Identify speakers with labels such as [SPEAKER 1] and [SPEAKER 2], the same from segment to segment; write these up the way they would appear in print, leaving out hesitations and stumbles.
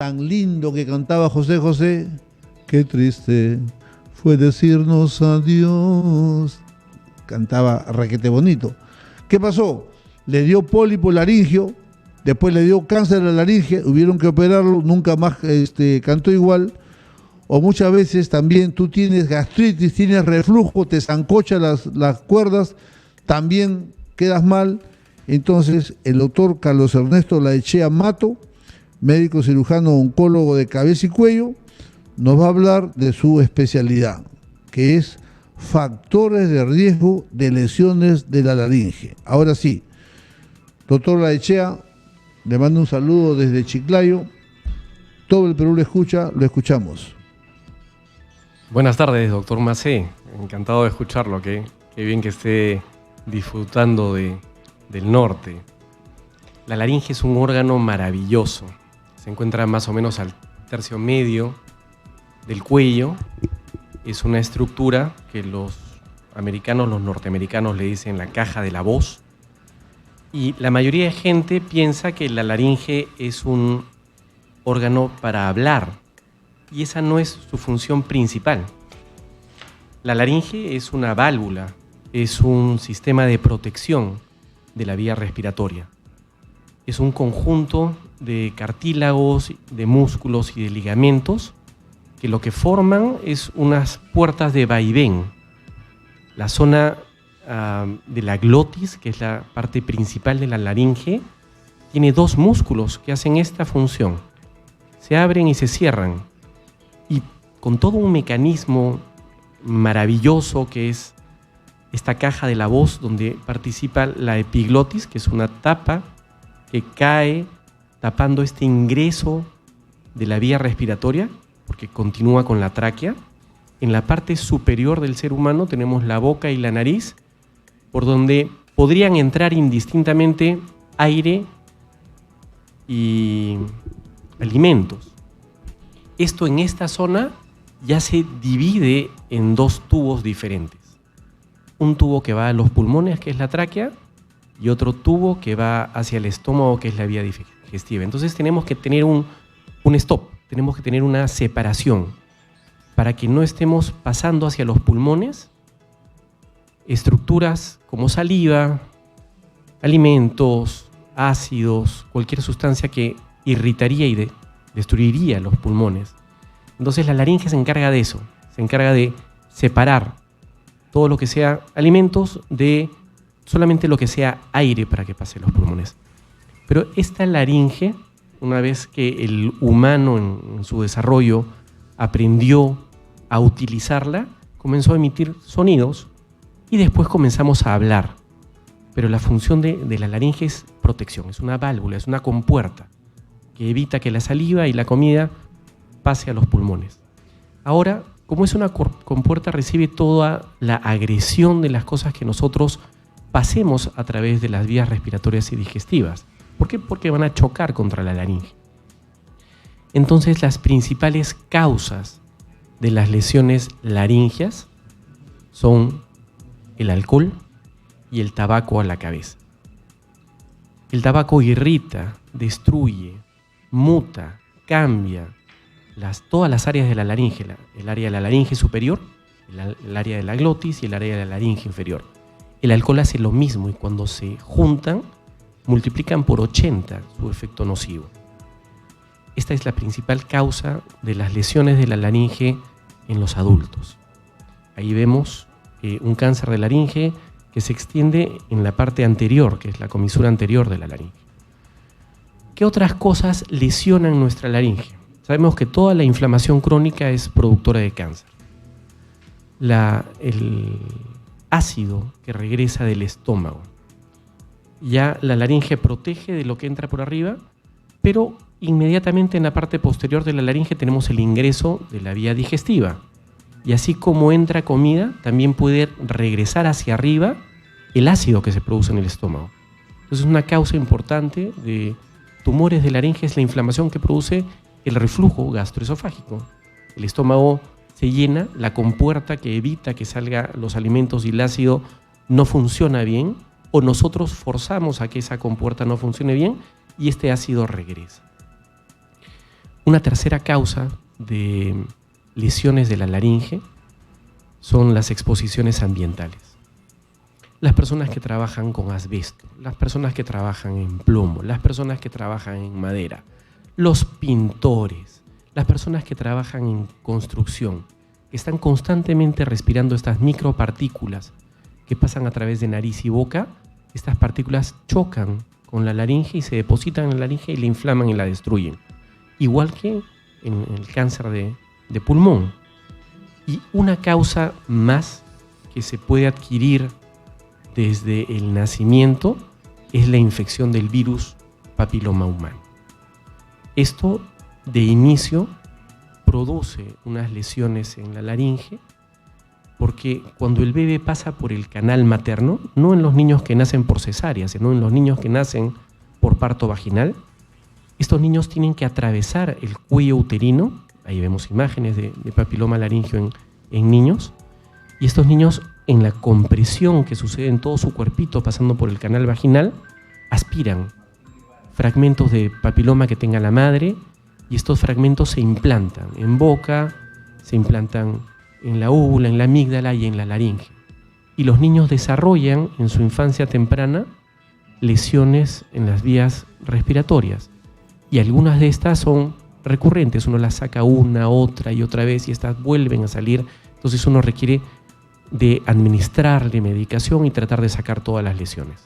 [SPEAKER 1] tan lindo que cantaba José José, qué triste fue decirnos adiós. Cantaba requete bonito. ¿Qué pasó? Le dio pólipo laringio, después le dio cáncer a la laringe, hubieron que operarlo, nunca más cantó igual. O muchas veces también tú tienes gastritis, tienes reflujo, te zancocha las cuerdas, también quedas mal. Entonces el doctor Carlos Ernesto Laechea Mato, médico cirujano oncólogo de cabeza y cuello, nos va a hablar de su especialidad, que es factores de riesgo de lesiones de la laringe. Ahora sí, doctor Laechea, le mando un saludo desde Chiclayo. Todo el Perú lo escucha, lo escuchamos.
[SPEAKER 2] Buenas tardes, doctor Macé. Encantado de escucharlo. Qué bien que esté disfrutando del norte. La laringe es un órgano maravilloso. Se encuentra más o menos al tercio medio del cuello. Es una estructura que los norteamericanos le dicen la caja de la voz. Y la mayoría de gente piensa que la laringe es un órgano para hablar. Y esa no es su función principal. La laringe es una válvula, es un sistema de protección de la vía respiratoria. Es un conjunto de cartílagos, de músculos y de ligamentos que lo que forman es unas puertas de vaivén. La zona de la glotis, que es la parte principal de la laringe, tiene dos músculos que hacen esta función. Se abren y se cierran. Y con todo un mecanismo maravilloso que es esta caja de la voz donde participa la epiglotis, que es una tapa que cae tapando este ingreso de la vía respiratoria, porque continúa con la tráquea. En la parte superior del ser humano tenemos la boca y la nariz, por donde podrían entrar indistintamente aire y alimentos. Esto en esta zona ya se divide en dos tubos diferentes. Un tubo que va a los pulmones, que es la tráquea, y otro tubo que va hacia el estómago, que es la vía digestiva. Entonces tenemos que tener un stop, tenemos que tener una separación para que no estemos pasando hacia los pulmones estructuras como saliva, alimentos, ácidos, cualquier sustancia que irritaría y destruiría los pulmones. Entonces la laringe se encarga de eso, se encarga de separar todo lo que sea alimentos de solamente lo que sea aire para que pase los pulmones. Pero esta laringe, una vez que el humano en su desarrollo aprendió a utilizarla, comenzó a emitir sonidos y después comenzamos a hablar. Pero la función de la laringe es protección, es una válvula, es una compuerta que evita que la saliva y la comida pase a los pulmones. Ahora, como es una compuerta, recibe toda la agresión de las cosas que nosotros pasemos a través de las vías respiratorias y digestivas. ¿Por qué? Porque van a chocar contra la laringe. Entonces, las principales causas de las lesiones laringias son el alcohol y el tabaco a la cabeza. El tabaco irrita, destruye, muta, cambia todas las áreas de la laringe, el área de la laringe superior, el área de la glotis y el área de la laringe inferior. El alcohol hace lo mismo y cuando se juntan, multiplican por 80 su efecto nocivo. Esta es la principal causa de las lesiones de la laringe en los adultos. Ahí vemos un cáncer de laringe que se extiende en la parte anterior, que es la comisura anterior de la laringe. ¿Qué otras cosas lesionan nuestra laringe? Sabemos que toda la inflamación crónica es productora de cáncer. El ácido que regresa del estómago. Ya la laringe protege de lo que entra por arriba, pero inmediatamente en la parte posterior de la laringe tenemos el ingreso de la vía digestiva. Y así como entra comida, también puede regresar hacia arriba el ácido que se produce en el estómago. Entonces una causa importante de tumores de laringe es la inflamación que produce el reflujo gastroesofágico. El estómago se llena, la compuerta que evita que salgan los alimentos y el ácido no funciona bien, o nosotros forzamos a que esa compuerta no funcione bien y este ácido regresa. Una tercera causa de lesiones de la laringe son las exposiciones ambientales. Las personas que trabajan con asbesto, las personas que trabajan en plomo, las personas que trabajan en madera, los pintores, las personas que trabajan en construcción, que están constantemente respirando estas micropartículas que pasan a través de nariz y boca. Estas partículas chocan con la laringe y se depositan en la laringe y la inflaman y la destruyen. Igual que en el cáncer de pulmón. Y una causa más que se puede adquirir desde el nacimiento es la infección del virus papiloma humano. Esto de inicio produce unas lesiones en la laringe porque cuando el bebé pasa por el canal materno, no en los niños que nacen por cesárea, sino en los niños que nacen por parto vaginal, estos niños tienen que atravesar el cuello uterino. Ahí vemos imágenes de papiloma laringio en niños, y estos niños, en la compresión que sucede en todo su cuerpito pasando por el canal vaginal, aspiran fragmentos de papiloma que tenga la madre, y estos fragmentos se implantan en boca, se implantan en la úvula, en la amígdala y en la laringe. Y los niños desarrollan en su infancia temprana lesiones en las vías respiratorias, y algunas de estas son recurrentes. Uno las saca una, otra y otra vez y estas vuelven a salir. Entonces uno requiere de administrarle medicación y tratar de sacar todas las lesiones.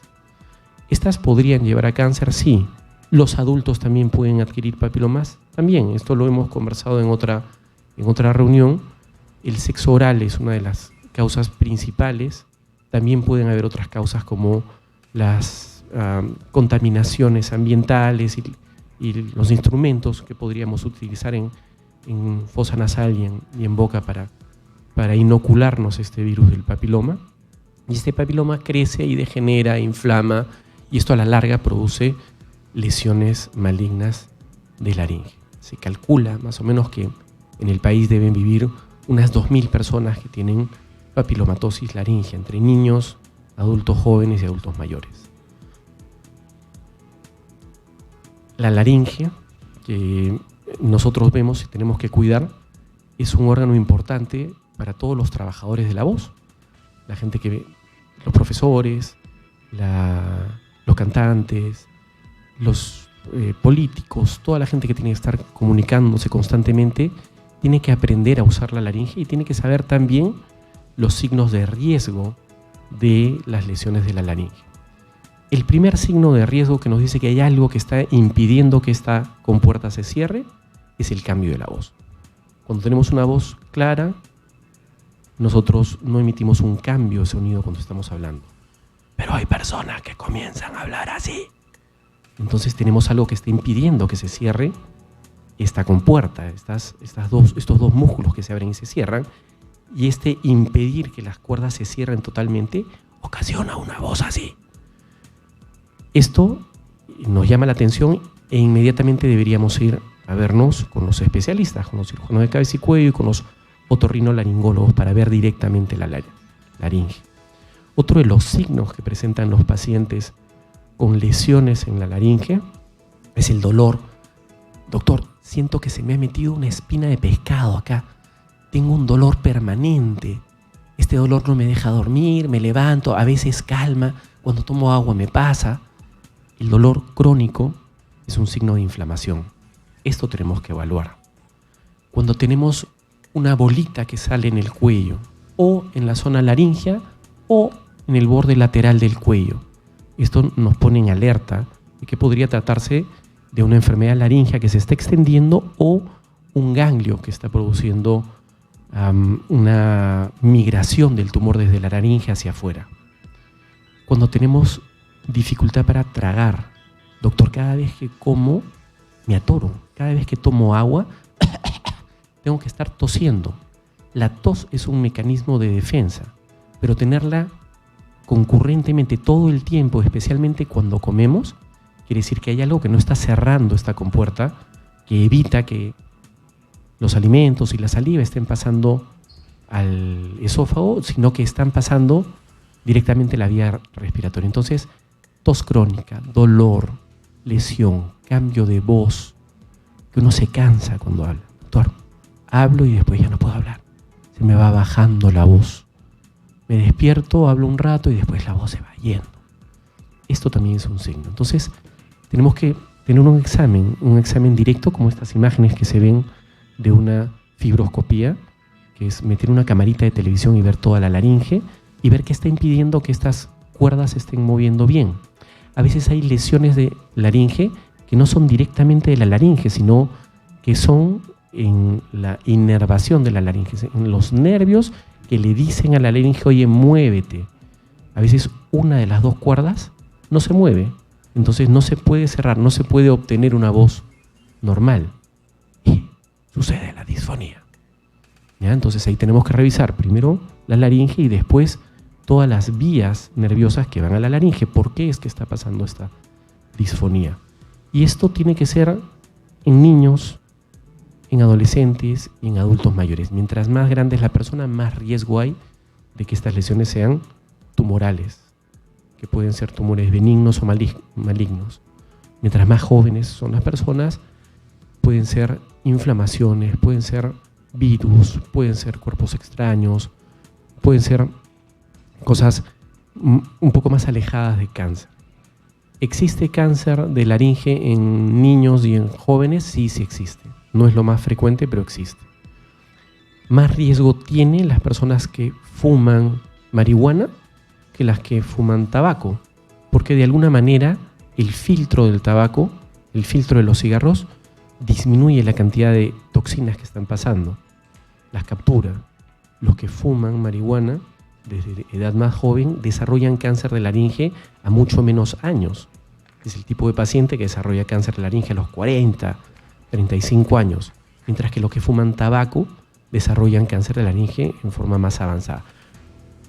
[SPEAKER 2] ¿Estas podrían llevar a cáncer? Sí. ¿Los adultos también pueden adquirir papilomas? También. Esto lo hemos conversado en otra reunión. El sexo oral es una de las causas principales. También pueden haber otras causas como las contaminaciones ambientales y los instrumentos que podríamos utilizar en fosa nasal y en boca para inocularnos este virus del papiloma. Y este papiloma crece y degenera, inflama, y esto a la larga produce lesiones malignas de laringe. Se calcula más o menos que en el país deben vivir unas 2.000 personas que tienen papilomatosis laringea, entre niños, adultos jóvenes y adultos mayores. La laringe, que nosotros vemos y tenemos que cuidar, es un órgano importante para todos los trabajadores de la voz. La gente los profesores, los cantantes, los políticos, toda la gente que tiene que estar comunicándose constantemente, tiene que aprender a usar la laringe y tiene que saber también los signos de riesgo de las lesiones de la laringe. El primer signo de riesgo que nos dice que hay algo que está impidiendo que esta compuerta se cierre es el cambio de la voz. Cuando tenemos una voz clara, nosotros no emitimos un cambio de sonido cuando estamos hablando. Pero hay personas que comienzan a hablar así. Entonces tenemos algo que está impidiendo que se cierre esta compuerta, estos dos músculos que se abren y se cierran, y este impedir que las cuerdas se cierren totalmente ocasiona una voz así. Esto nos llama la atención e inmediatamente deberíamos ir a vernos con los especialistas, con los cirujanos de cabeza y cuello y con los otorrinolaringólogos para ver directamente la laringe. Otro de los signos que presentan los pacientes con lesiones en la laringe es el dolor. Doctor, siento que se me ha metido una espina de pescado acá. Tengo un dolor permanente. Este dolor no me deja dormir, me levanto, a veces calma. Cuando tomo agua me pasa. El dolor crónico es un signo de inflamación. Esto tenemos que evaluar. Cuando tenemos una bolita que sale en el cuello, o en la zona laringea, o en el borde lateral del cuello, esto nos pone en alerta de que podría tratarse de una enfermedad laringea que se está extendiendo o un ganglio que está produciendo una migración del tumor desde la laringe hacia afuera. Cuando tenemos dificultad para tragar, doctor, cada vez que como me atoro, cada vez que tomo agua tengo que estar tosiendo. La tos es un mecanismo de defensa, pero tenerla concurrentemente todo el tiempo, especialmente cuando comemos, quiere decir que hay algo que no está cerrando esta compuerta, que evita que los alimentos y la saliva estén pasando al esófago, sino que están pasando directamente a la vía respiratoria. Entonces, tos crónica, dolor, lesión, cambio de voz, que uno se cansa cuando habla. Doctor, hablo y después ya no puedo hablar. Se me va bajando la voz. Me despierto, hablo un rato y después la voz se va yendo. Esto también es un signo. Entonces, tenemos que tener un examen directo, como estas imágenes que se ven de una fibroscopía, que es meter una camarita de televisión y ver toda la laringe y ver qué está impidiendo que estas cuerdas se estén moviendo bien. A veces hay lesiones de laringe que no son directamente de la laringe, sino que son en la inervación de la laringe, en los nervios que le dicen a la laringe, oye, muévete. A veces una de las dos cuerdas no se mueve, entonces no se puede cerrar, no se puede obtener una voz normal. Y sucede la disfonía. ¿Ya? Entonces ahí tenemos que revisar primero la laringe y después todas las vías nerviosas que van a la laringe. ¿Por qué es que está pasando esta disfonía? Y esto tiene que ser en niños, en adolescentes y en adultos mayores. Mientras más grande es la persona, más riesgo hay de que estas lesiones sean tumorales, que pueden ser tumores benignos o malignos. Mientras más jóvenes son las personas, pueden ser inflamaciones, pueden ser virus, pueden ser cuerpos extraños, pueden ser cosas un poco más alejadas de cáncer. ¿Existe cáncer de laringe en niños y en jóvenes? Sí, sí existe. No es lo más frecuente, pero existe. Más riesgo tienen las personas que fuman marihuana que las que fuman tabaco, porque de alguna manera el filtro del tabaco, el filtro de los cigarros, disminuye la cantidad de toxinas que están pasando, las captura. Los que fuman marihuana desde edad más joven desarrollan cáncer de laringe a mucho menos años. Es el tipo de paciente que desarrolla cáncer de laringe a los 40, 35 años, mientras que los que fuman tabaco desarrollan cáncer de laringe en forma más avanzada.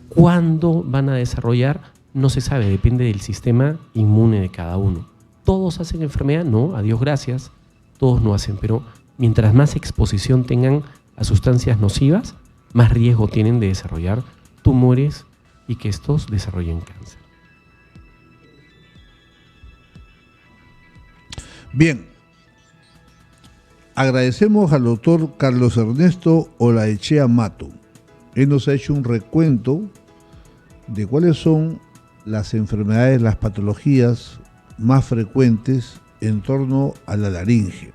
[SPEAKER 2] ¿Cuándo van a desarrollar? No se sabe, depende del sistema inmune de cada uno. ¿Todos hacen enfermedad? No, a Dios gracias, todos no hacen, pero mientras más exposición tengan a sustancias nocivas, más riesgo tienen de desarrollar tumores y que estos desarrollen cáncer.
[SPEAKER 1] Bien, agradecemos al doctor Carlos Ernesto Olaechea Mato. Él nos ha hecho un recuento de cuáles son las enfermedades, las patologías más frecuentes en torno a la laringe.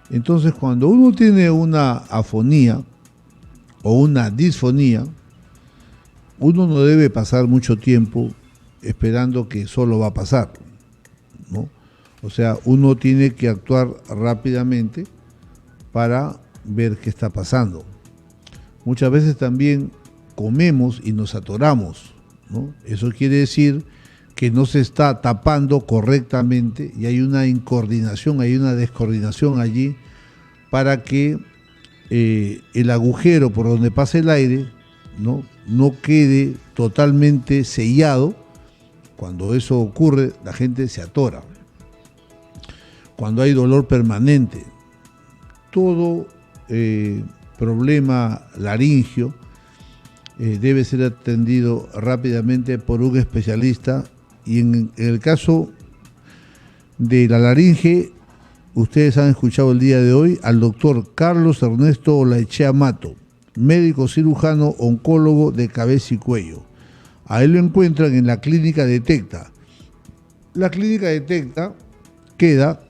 [SPEAKER 1] Entonces, cuando uno tiene una afonía o una disfonía, uno no debe pasar mucho tiempo esperando que solo va a pasar, ¿no? O sea, uno tiene que actuar rápidamente para ver qué está pasando. Muchas veces también comemos y nos atoramos, ¿no? Eso quiere decir que no se está tapando correctamente y hay una incoordinación, hay una descoordinación allí para que el agujero por donde pasa el aire no quede totalmente sellado. Cuando eso ocurre, la gente se atora. Cuando hay dolor permanente, todo problema laringio debe ser atendido rápidamente por un especialista, y en el caso de la laringe, ustedes han escuchado el día de hoy al doctor Carlos Ernesto Olaechea Mato, médico cirujano oncólogo de cabeza y cuello. A él lo encuentran en la clínica Detecta. La clínica Detecta queda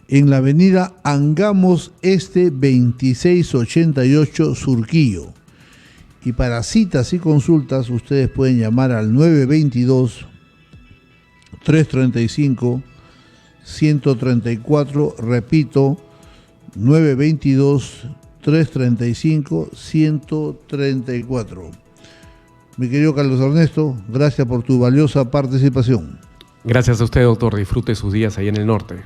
[SPEAKER 1] en la avenida Angamos Este 2688 Surquillo. Y para citas y consultas ustedes pueden llamar al 922-335-134, repito, 922-335-134. Mi querido Carlos Ernesto, gracias por tu valiosa participación.
[SPEAKER 2] Gracias a usted, doctor. Disfrute sus días ahí en el norte.